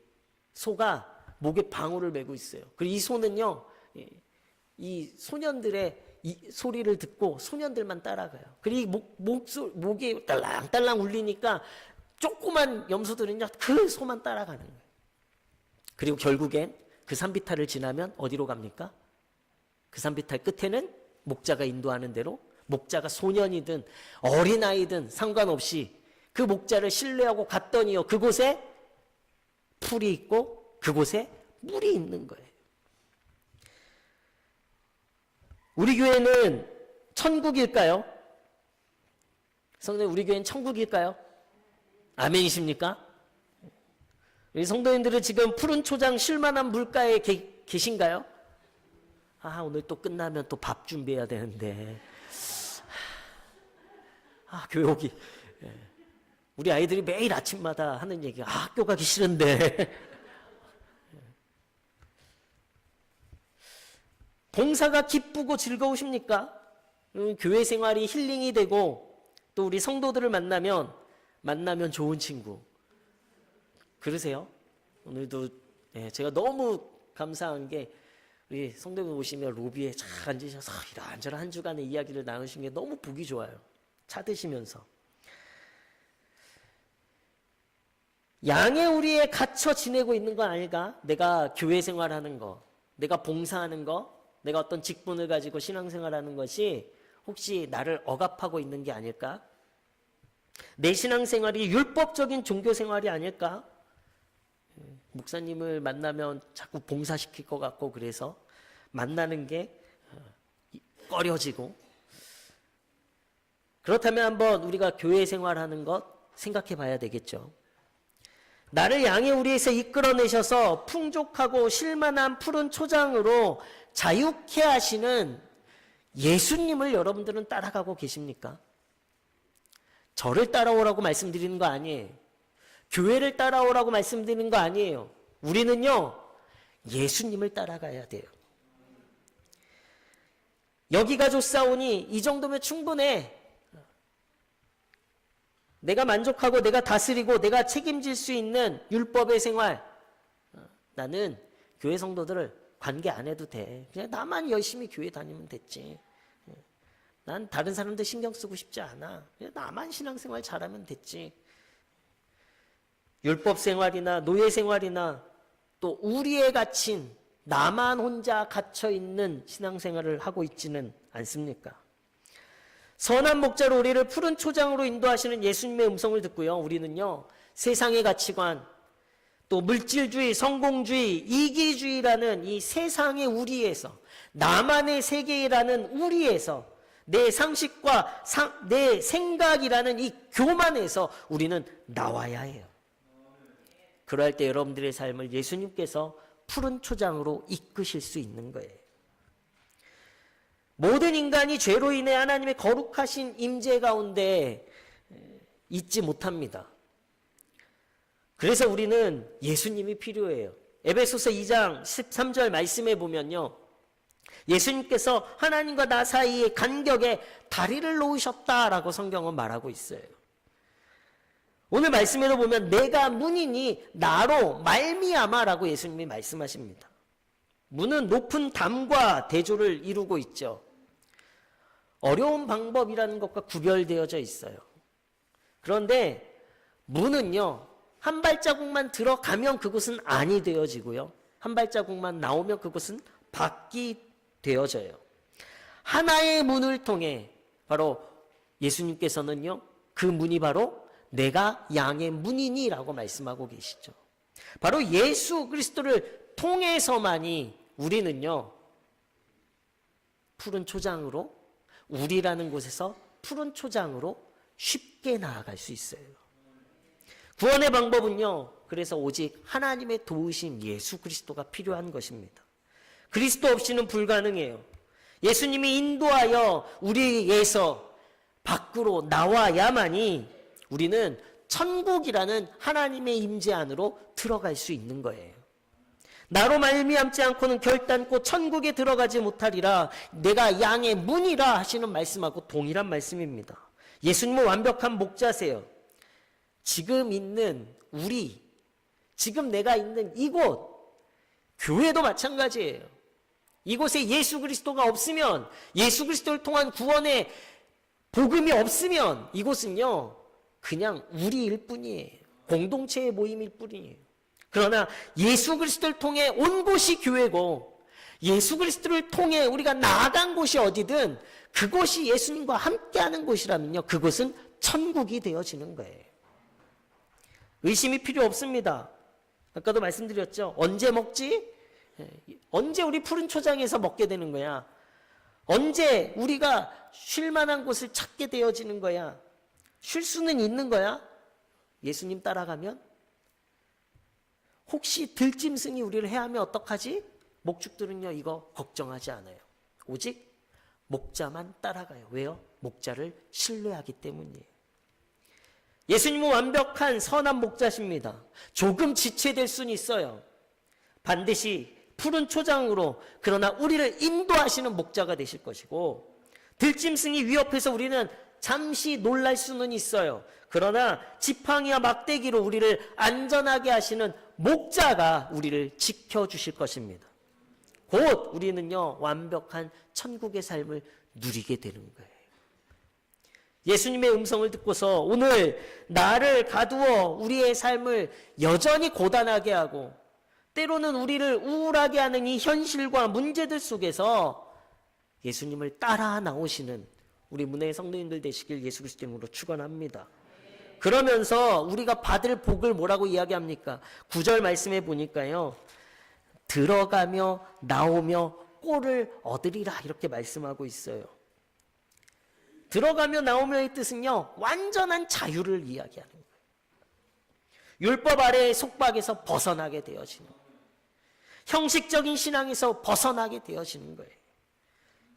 소가 목에 방울을 메고 있어요. 그리고 이 소는요 이 소년들의 이 소리를 듣고 소년들만 따라가요. 그리고 목이 딸랑딸랑 울리니까 조그만 염소들은요 그 소만 따라가는 거예요. 그리고 결국엔 그 산비탈을 지나면 어디로 갑니까? 그 산비탈 끝에는 목자가 인도하는 대로, 목자가 소년이든 어린아이든 상관없이 그 목자를 신뢰하고 갔더니요, 그곳에 풀이 있고 그곳에 물이 있는 거예요. 우리 교회는 천국일까요? 성도님, 우리 교회는 천국일까요? 아멘이십니까? 우리 성도님들은 지금 푸른 초장 쉴만한 물가에 계신가요? 아, 오늘 또 끝나면 또 밥 준비해야 되는데. 아, 교회 오기. 우리 아이들이 매일 아침마다 하는 얘기가, 아, 학교 가기 싫은데. 봉사가 기쁘고 즐거우십니까? 교회 생활이 힐링이 되고 또 우리 성도들을 만나면 좋은 친구. 그러세요? 오늘도 제가 너무 감사한 게 우리 성도님 오시면 로비에 잘 앉으셔서 이런저런 한 주간의 이야기를 나누신 게 너무 보기 좋아요. 차 드시면서. 양의 우리에 갇혀 지내고 있는 건 아닐까? 내가 교회 생활하는 거, 내가 봉사하는 거, 내가 어떤 직분을 가지고 신앙생활하는 것이 혹시 나를 억압하고 있는 게 아닐까? 내 신앙생활이 율법적인 종교생활이 아닐까? 목사님을 만나면 자꾸 봉사시킬 것 같고 그래서 만나는 게 꺼려지고, 그렇다면 한번 우리가 교회 생활하는 것 생각해 봐야 되겠죠. 나를 양의 우리에서 이끌어내셔서 풍족하고 쉴만한 푸른 초장으로 자유케 하시는 예수님을 여러분들은 따라가고 계십니까? 저를 따라오라고 말씀드리는 거 아니에요. 교회를 따라오라고 말씀드리는 거 아니에요. 우리는요, 예수님을 따라가야 돼요. 여기가 좋사오니 이 정도면 충분해. 내가 만족하고 내가 다스리고 내가 책임질 수 있는 율법의 생활, 나는 교회 성도들을 관계 안 해도 돼. 그냥 나만 열심히 교회 다니면 됐지. 난 다른 사람들 신경 쓰고 싶지 않아. 그냥 나만 신앙생활 잘하면 됐지. 율법 생활이나 노예 생활이나 또 우리에 갇힌 나만 혼자 갇혀 있는 신앙생활을 하고 있지는 않습니까? 선한 목자로 우리를 푸른 초장으로 인도하시는 예수님의 음성을 듣고요, 우리는요, 세상의 가치관, 또 물질주의, 성공주의, 이기주의라는 이 세상의 우리에서, 나만의 세계라는 우리에서, 내 상식과 내 생각이라는 이 교만에서 우리는 나와야 해요. 그럴 때 여러분들의 삶을 예수님께서 푸른 초장으로 이끄실 수 있는 거예요. 모든 인간이 죄로 인해 하나님의 거룩하신 임재 가운데 있지 못합니다. 그래서 우리는 예수님이 필요해요. 에베소서 2장 13절 말씀에 보면요, 예수님께서 하나님과 나 사이의 간격에 다리를 놓으셨다라고 성경은 말하고 있어요. 오늘 말씀에도 보면 내가 문이니 나로 말미암아라고 예수님이 말씀하십니다. 문은 높은 담과 대조를 이루고 있죠. 어려운 방법이라는 것과 구별되어져 있어요. 그런데 문은요, 한 발자국만 들어가면 그곳은 안이 되어지고요, 한 발자국만 나오면 그곳은 밖이 되어져요. 하나의 문을 통해 바로 예수님께서는요, 그 문이 바로 내가 양의 문이니라고 말씀하고 계시죠. 바로 예수 그리스도를 통해서만이 우리는요, 푸른 초장으로, 우리라는 곳에서 푸른 초장으로 쉽게 나아갈 수 있어요. 구원의 방법은요, 그래서 오직 하나님의 도우심 예수 그리스도가 필요한 것입니다. 그리스도 없이는 불가능해요. 예수님이 인도하여 우리에서 밖으로 나와야만이 우리는 천국이라는 하나님의 임재 안으로 들어갈 수 있는 거예요. 나로 말미암지 않고는 결단코 천국에 들어가지 못하리라. 내가 양의 문이라 하시는 말씀하고 동일한 말씀입니다. 예수님은 완벽한 목자세요. 지금 있는 우리, 지금 내가 있는 이곳, 교회도 마찬가지예요. 이곳에 예수 그리스도가 없으면, 예수 그리스도를 통한 구원의 복음이 없으면 이곳은요, 그냥 우리일 뿐이에요. 공동체의 모임일 뿐이에요. 그러나 예수 그리스도를 통해 온 곳이 교회고, 예수 그리스도를 통해 우리가 나아간 곳이 어디든 그곳이 예수님과 함께하는 곳이라면요, 그곳은 천국이 되어지는 거예요. 의심이 필요 없습니다. 아까도 말씀드렸죠. 언제 먹지? 언제 우리 푸른 초장에서 먹게 되는 거야? 언제 우리가 쉴 만한 곳을 찾게 되어지는 거야? 쉴 수는 있는 거야? 예수님 따라가면? 혹시 들짐승이 우리를 해하면 어떡하지? 목축들은요, 이거 걱정하지 않아요. 오직 목자만 따라가요. 왜요? 목자를 신뢰하기 때문이에요. 예수님은 완벽한 선한 목자십니다. 조금 지체될 수는 있어요. 반드시 푸른 초장으로, 그러나 우리를 인도하시는 목자가 되실 것이고, 들짐승이 위협해서 우리는 잠시 놀랄 수는 있어요. 그러나 지팡이와 막대기로 우리를 안전하게 하시는 목자가 우리를 지켜주실 것입니다. 곧 우리는요, 완벽한 천국의 삶을 누리게 되는 거예요. 예수님의 음성을 듣고서 오늘 나를 가두어 우리의 삶을 여전히 고단하게 하고 때로는 우리를 우울하게 하는 이 현실과 문제들 속에서 예수님을 따라 나오시는 우리 문혜의 성도님들 되시길 예수 그리스도 이름으로 축원합니다. 그러면서 우리가 받을 복을 뭐라고 이야기합니까? 9절 말씀에 보니까요, 들어가며 나오며 꼴을 얻으리라 이렇게 말씀하고 있어요. 들어가며 나오며의 뜻은요, 완전한 자유를 이야기하는 거예요. 율법 아래의 속박에서 벗어나게 되어지는 거예요. 형식적인 신앙에서 벗어나게 되어지는 거예요.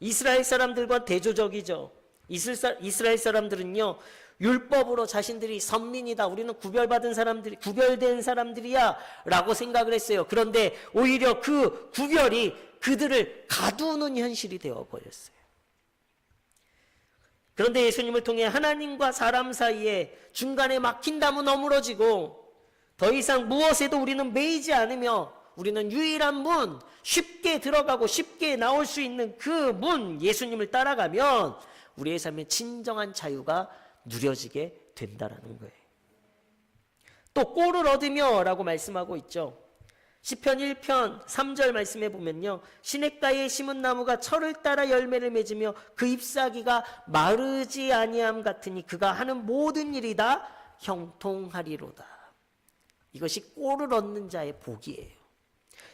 이스라엘 사람들과 대조적이죠. 이스라엘 사람들은요, 율법으로 자신들이 선민이다, 우리는 구별받은 사람들이, 구별된 사람들이야 라고 생각을 했어요. 그런데 오히려 그 구별이 그들을 가두는 현실이 되어버렸어요. 그런데 예수님을 통해 하나님과 사람 사이에 중간에 막힌 담은 어무러지고 더 이상 무엇에도 우리는 매이지 않으며 우리는 유일한 문, 쉽게 들어가고 쉽게 나올 수 있는 그 문, 예수님을 따라가면 우리의 삶에 진정한 자유가 누려지게 된다라는 거예요. 또 꼴을 얻으며 라고 말씀하고 있죠. 시편 1편 3절 말씀해 보면요, 시냇가에 심은 나무가 철을 따라 열매를 맺으며 그 잎사귀가 마르지 아니함 같으니 그가 하는 모든 일이 다 형통하리로다. 이것이 꼴을 얻는 자의 복이에요.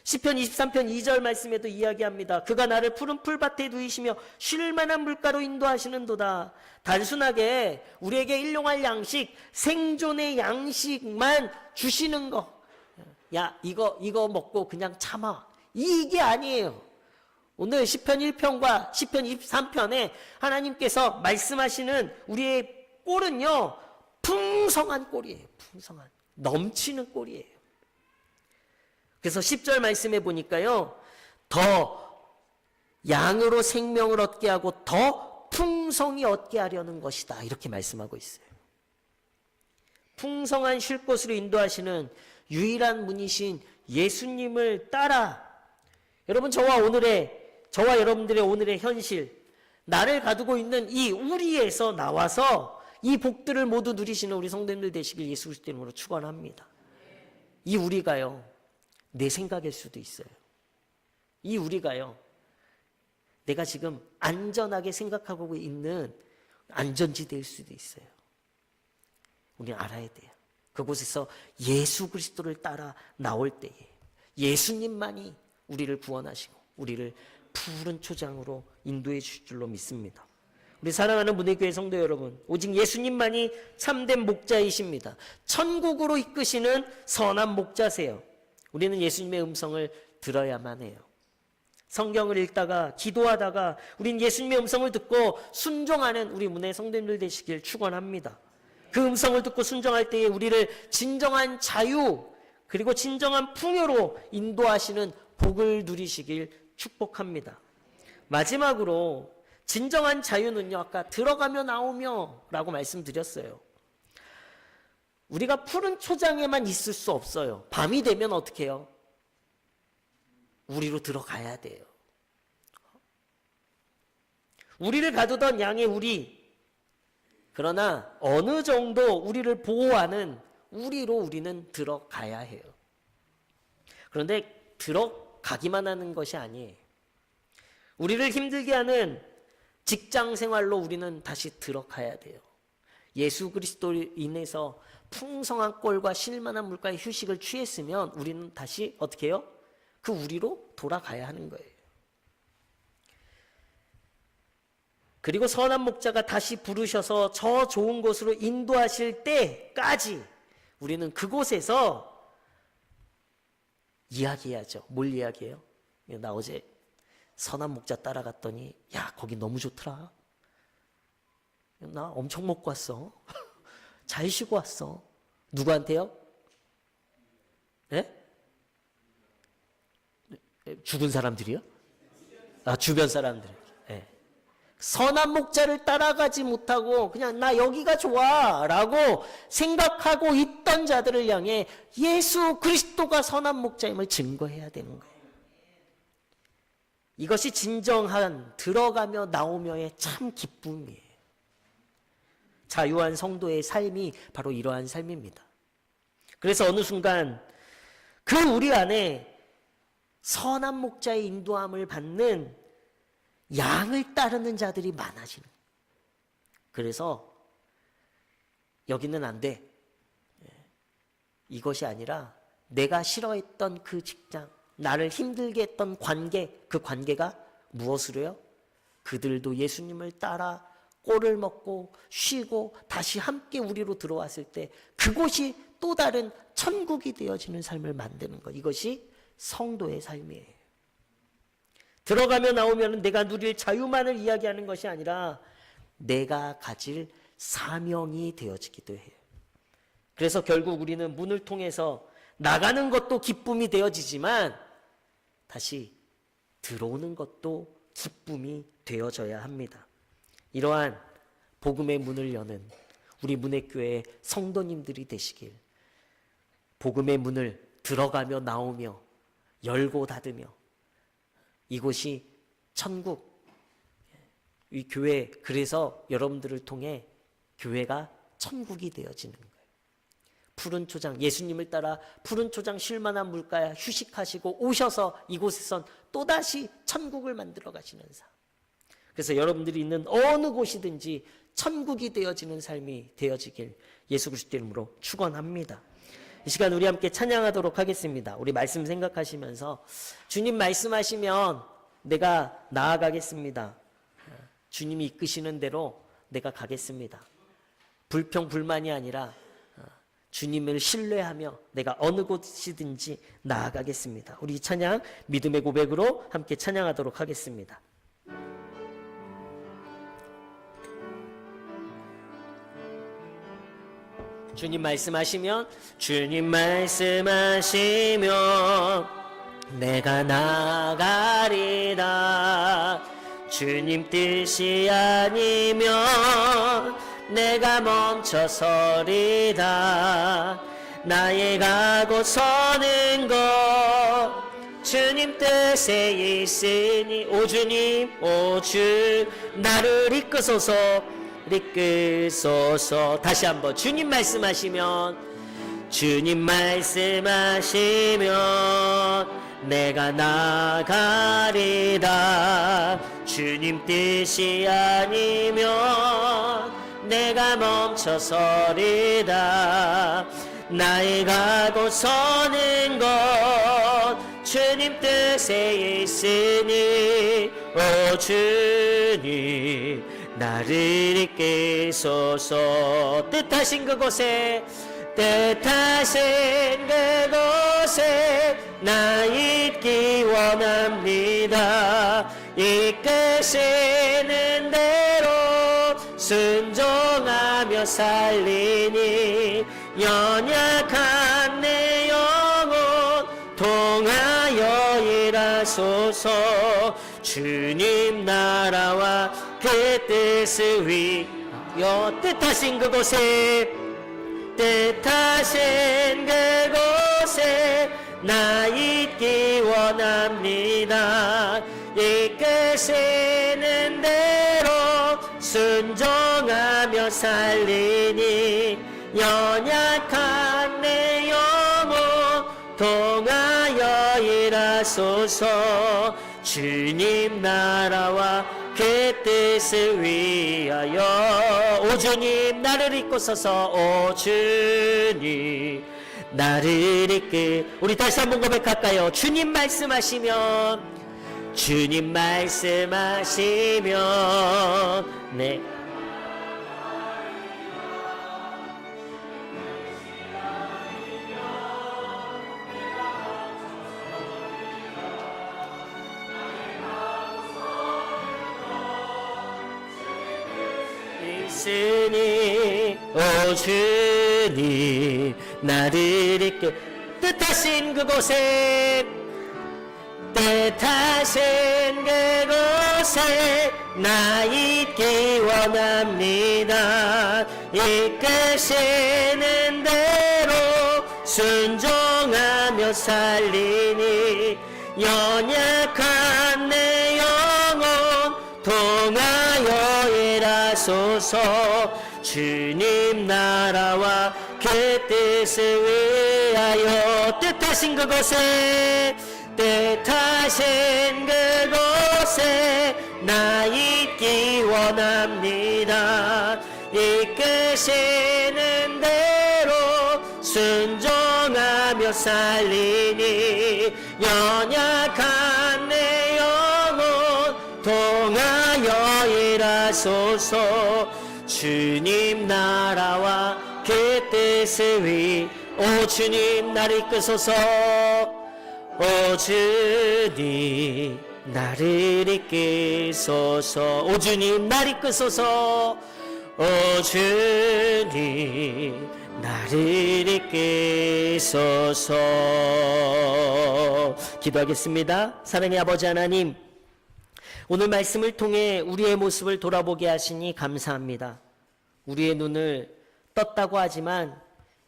시편 23편 2절 말씀에도 이야기합니다. 그가 나를 푸른 풀밭에 누이시며 쉴만한 물가로 인도하시는도다. 단순하게 우리에게 일용할 양식, 생존의 양식만 주시는 거, 야 이거 먹고 그냥 참아, 이게 아니에요. 오늘 시편 1편과 시편 23편에 하나님께서 말씀하시는 우리의 꼴은요, 풍성한 꼴이에요. 풍성한, 넘치는 꼴이에요. 그래서 10절 말씀해 보니까요, 더 양으로 생명을 얻게 하고 더 풍성히 얻게 하려는 것이다, 이렇게 말씀하고 있어요. 풍성한 쉴 곳으로 인도하시는 유일한 문이신 예수님을 따라, 여러분, 저와 여러분들의 오늘의 현실, 나를 가두고 있는 이 우리에서 나와서 이 복들을 모두 누리시는 우리 성도님들 되시길 예수 그리스도 이름으로 축원합니다. 이 우리가요, 내 생각일 수도 있어요. 이 우리가요, 내가 지금 안전하게 생각하고 있는 안전지대일 수도 있어요. 우리는 알아야 돼요. 그곳에서 예수 그리스도를 따라 나올 때에 예수님만이 우리를 구원하시고 우리를 푸른 초장으로 인도해 주실 줄로 믿습니다. 우리 사랑하는 문혜교회 성도 여러분, 오직 예수님만이 참된 목자이십니다. 천국으로 이끄시는 선한 목자세요. 우리는 예수님의 음성을 들어야만 해요. 성경을 읽다가 기도하다가 우린 예수님의 음성을 듣고 순종하는 우리 문혜 성도님들 되시길 축원합니다. 그 음성을 듣고 순종할 때에 우리를 진정한 자유 그리고 진정한 풍요로 인도하시는 복을 누리시길 축복합니다. 마지막으로 진정한 자유는요, 아까 들어가며 나오며 라고 말씀드렸어요. 우리가 푸른 초장에만 있을 수 없어요. 밤이 되면 어떻게 해요? 우리로 들어가야 돼요. 우리를 가두던 양의 우리, 그러나 어느 정도 우리를 보호하는 우리로 우리는 들어가야 해요. 그런데 들어가기만 하는 것이 아니에요. 우리를 힘들게 하는 직장 생활로 우리는 다시 들어가야 돼요. 예수 그리스도로 인해서 풍성한 꼴과 쉴만한 물가의 휴식을 취했으면 우리는 다시 어떻게 해요? 그 우리로 돌아가야 하는 거예요. 그리고 선한 목자가 다시 부르셔서 저 좋은 곳으로 인도하실 때까지 우리는 그곳에서 이야기해야죠. 뭘 이야기해요? 나 어제 선한 목자 따라갔더니 야 거기 너무 좋더라. 나 엄청 먹고 왔어. 잘 쉬고 왔어. 누구한테요? 네? 죽은 사람들이요? 아 주변 사람들. 네. 선한 목자를 따라가지 못하고 그냥 나 여기가 좋아 라고 생각하고 있던 자들을 향해 예수 그리스도가 선한 목자임을 증거해야 되는 거예요. 이것이 진정한 들어가며 나오며의 참 기쁨이에요. 자유한 성도의 삶이 바로 이러한 삶입니다. 그래서 어느 순간 그 우리 안에 선한 목자의 인도함을 받는 양을 따르는 자들이 많아지는. 그래서 여기는 안 돼. 이것이 아니라 내가 싫어했던 그 직장, 나를 힘들게 했던 관계, 그 관계가 무엇으로 해요? 그들도 예수님을 따라 꼴을 먹고 쉬고 다시 함께 우리로 들어왔을 때 그곳이 또 다른 천국이 되어지는 삶을 만드는 것. 이것이 성도의 삶이에요. 들어가며 나오면 내가 누릴 자유만을 이야기하는 것이 아니라 내가 가질 사명이 되어지기도 해요. 그래서 결국 우리는 문을 통해서 나가는 것도 기쁨이 되어지지만 다시 들어오는 것도 기쁨이 되어져야 합니다. 이러한 복음의 문을 여는 우리 문해교회의 성도님들이 되시길, 복음의 문을 들어가며 나오며 열고 닫으며 이곳이 천국, 이 교회, 그래서 여러분들을 통해 교회가 천국이 되어지는 거예요. 푸른 초장, 예수님을 따라 푸른 초장 쉴만한 물가에 휴식하시고 오셔서 이곳에선 또다시 천국을 만들어 가시는 삶. 그래서 여러분들이 있는 어느 곳이든지 천국이 되어지는 삶이 되어지길 예수 그리스도 이름으로 축원합니다. 이 시간 우리 함께 찬양하도록 하겠습니다. 우리 말씀 생각하시면서 주님 말씀하시면 내가 나아가겠습니다. 주님이 이끄시는 대로 내가 가겠습니다. 불평 불만이 아니라 주님을 신뢰하며 내가 어느 곳이든지 나아가겠습니다. 우리 찬양 믿음의 고백으로 함께 찬양하도록 하겠습니다. 주님 말씀하시면 내가 나가리라. 주님 뜻이 아니면 내가 멈춰서리다. 나의 가고 서는 것 주님 뜻에 있으니 오 주님 오 주 나를 이끄소서 다시 한번 주님 말씀하시면 내가 나가리다. 주님 뜻이 아니면 내가 멈춰서리다. 나의 가고 서는 것 주님 뜻에 있으니 오 주님 나를 이끄소서. 뜻하신 그곳에 나 있기 원합니다. 이끄시는 대로 순종하며 살리니 연약한 내 영혼 통하여 일하소서. 주님 나라와 그 뜻을 위하여 뜻하신 그곳에 나 있기 원합니다. 이끄시는 대로 순종하며 살리니 연약한 내 영혼 통하여 일하소서. 주님 나라와 그 뜻을 위하여. 오 주님 나를 이끄소서. 오 주님 나를 우리 다시 한번 고백할까요? 주님 말씀하시면, 주님 말씀하시면 네. 있으니 오 주님 나를 이끌 뜻하신 그곳에, 뜻하신 그곳에 나 있기 원합니다. 이끄시는 대로 순종하며 살리니 연약한 내 영혼 통하여 일하소서. 주님 나라와 그 뜻을 위하여. 뜻하신 그곳에, 뜻하신 그곳에 나 있기 원합니다. 이끄시는 대로 순종하며 살리니 연약한 내 영혼 통하여 일하소서. 주님 나라와 그 뜻을 위. 오 주님 나를 이끄소서. 오 주님 나를 이끄소서. 오 주님 나를 이끄소서. 오 주님 나를 이끄소서. 기도하겠습니다. 사랑의 아버지 하나님, 오늘 말씀을 통해 우리의 모습을 돌아보게 하시니 감사합니다. 우리의 눈을 떴다고 하지만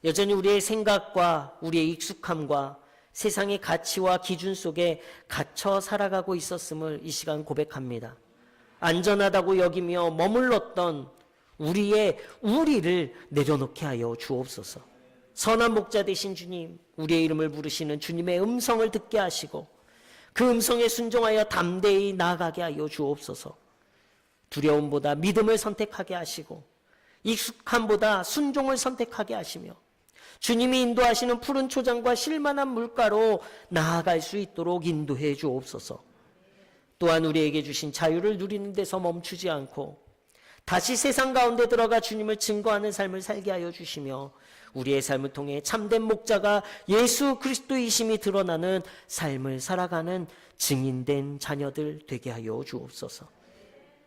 여전히 우리의 생각과 우리의 익숙함과 세상의 가치와 기준 속에 갇혀 살아가고 있었음을 이 시간 고백합니다. 안전하다고 여기며 머물렀던 우리를 내려놓게 하여 주옵소서. 선한 목자 되신 주님, 우리의 이름을 부르시는 주님의 음성을 듣게 하시고 그 음성에 순종하여 담대히 나아가게 하여 주옵소서. 두려움보다 믿음을 선택하게 하시고 익숙함보다 순종을 선택하게 하시며 주님이 인도하시는 푸른 초장과 실만한 물가로 나아갈 수 있도록 인도해 주옵소서. 또한 우리에게 주신 자유를 누리는 데서 멈추지 않고 다시 세상 가운데 들어가 주님을 증거하는 삶을 살게 하여 주시며 우리의 삶을 통해 참된 목자가 예수 그리스도이심이 드러나는 삶을 살아가는 증인된 자녀들 되게 하여 주옵소서.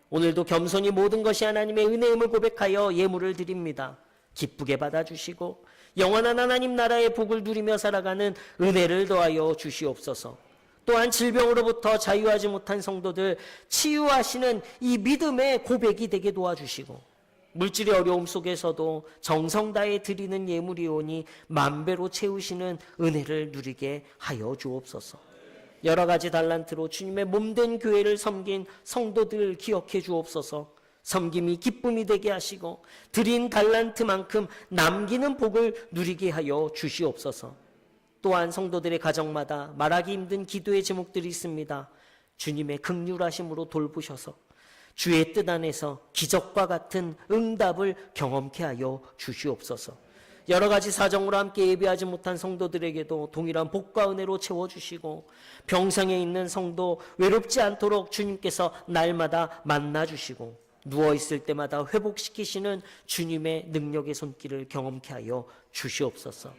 오늘도 겸손히 모든 것이 하나님의 은혜임을 고백하여 예물을 드립니다. 기쁘게 받아주시고 영원한 하나님 나라의 복을 누리며 살아가는 은혜를 더하여 주시옵소서. 또한 질병으로부터 자유하지 못한 성도들 치유하시는 이 믿음의 고백이 되게 도와주시고 물질의 어려움 속에서도 정성 다해 드리는 예물이오니 만배로 채우시는 은혜를 누리게 하여 주옵소서. 여러 가지 달란트로 주님의 몸된 교회를 섬긴 성도들 기억해 주옵소서. 섬김이 기쁨이 되게 하시고 드린 달란트만큼 남기는 복을 누리게 하여 주시옵소서. 또한 성도들의 가정마다 말하기 힘든 기도의 제목들이 있습니다. 주님의 긍휼하심으로 돌보셔서 주의 뜻 안에서 기적과 같은 응답을 경험케 하여 주시옵소서. 여러 가지 사정으로 함께 예배하지 못한 성도들에게도 동일한 복과 은혜로 채워주시고 병상에 있는 성도 외롭지 않도록 주님께서 날마다 만나주시고 누워있을 때마다 회복시키시는 주님의 능력의 손길을 경험케 하여 주시옵소서.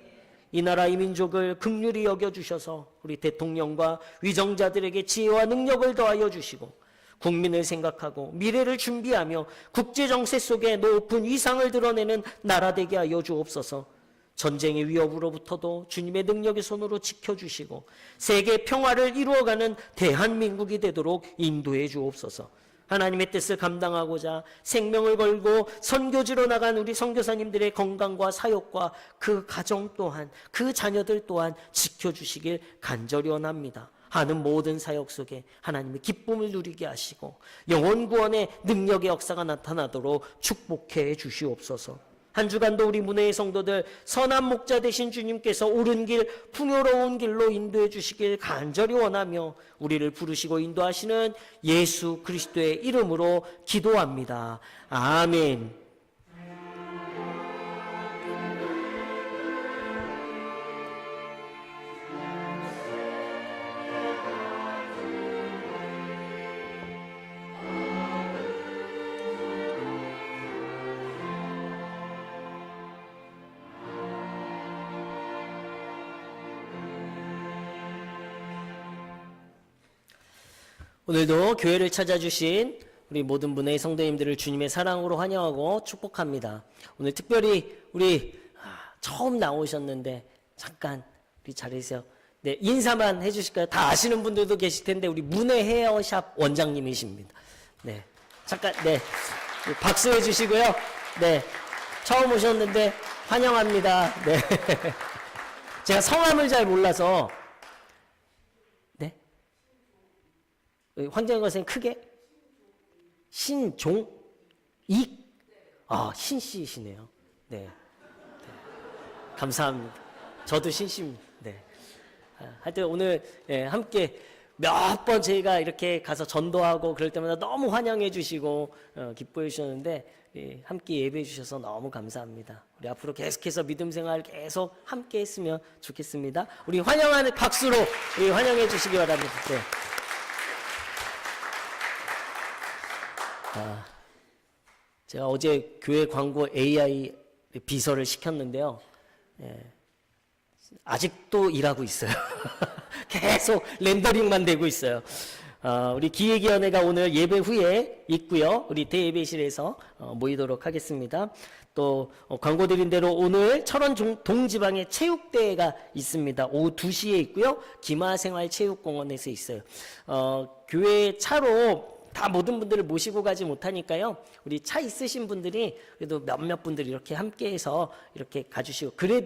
이 나라 이 민족을 긍휼히 여겨주셔서 우리 대통령과 위정자들에게 지혜와 능력을 더하여 주시고 국민을 생각하고 미래를 준비하며 국제정세 속에 높은 위상을 드러내는 나라 되게 하여 주옵소서. 전쟁의 위협으로부터도 주님의 능력의 손으로 지켜주시고 세계 평화를 이루어가는 대한민국이 되도록 인도해 주옵소서. 하나님의 뜻을 감당하고자 생명을 걸고 선교지로 나간 우리 선교사님들의 건강과 사역과 그 가정 또한 그 자녀들 또한 지켜주시길 간절히 원합니다. 하는 모든 사역 속에 하나님의 기쁨을 누리게 하시고 영혼 구원의 능력의 역사가 나타나도록 축복해 주시옵소서. 한 주간도 우리 문혜의 성도들 선한 목자 되신 주님께서 옳은 길, 풍요로운 길로 인도해 주시길 간절히 원하며 우리를 부르시고 인도하시는 예수 그리스도의 이름으로 기도합니다. 아멘. 오늘도 교회를 찾아주신 우리 모든 분의 성도님들을 주님의 사랑으로 환영하고 축복합니다. 오늘 특별히 우리 처음 나오셨는데 잠깐 우리 자리에서 네, 인사만 해주실까요? 다 아시는 분들도 계실 텐데 우리 문혜 헤어샵 원장님이십니다. 네, 잠깐 네 박수 해주시고요. 네, 처음 오셨는데 환영합니다. 네, 제가 성함을 잘 몰라서. 황정현 선생님 크게 신종익 신씨시네요. 네. 감사합니다. 저도 신씨입니다. 네. 하여튼 오늘 함께 몇 번 저희가 이렇게 가서 전도하고 그럴 때마다 너무 환영해 주시고 기뻐해 주셨는데 함께 예배해 주셔서 너무 감사합니다. 우리 앞으로 계속해서 믿음 생활 계속 함께 했으면 좋겠습니다. 우리 환영하는 박수로 환영해 주시기 바랍니다. 네. 제가 어제 교회 광고 AI 비서를 시켰는데요. 아직도 일하고 있어요. 계속 렌더링만 되고 있어요. 우리 기획위원회가 오늘 예배 후에 있고요. 우리 대예배실에서 모이도록 하겠습니다. 또 광고 드린 대로 오늘 철원 동지방에 체육대회가 있습니다. 오후 2시에 있고요. 기마생활체육공원에서 있어요. 교회 차로 다 모든 분들을 모시고 가지 못하니까요. 우리 차 있으신 분들이 그래도 몇몇 분들이 이렇게 함께해서 이렇게 가주시고 그래도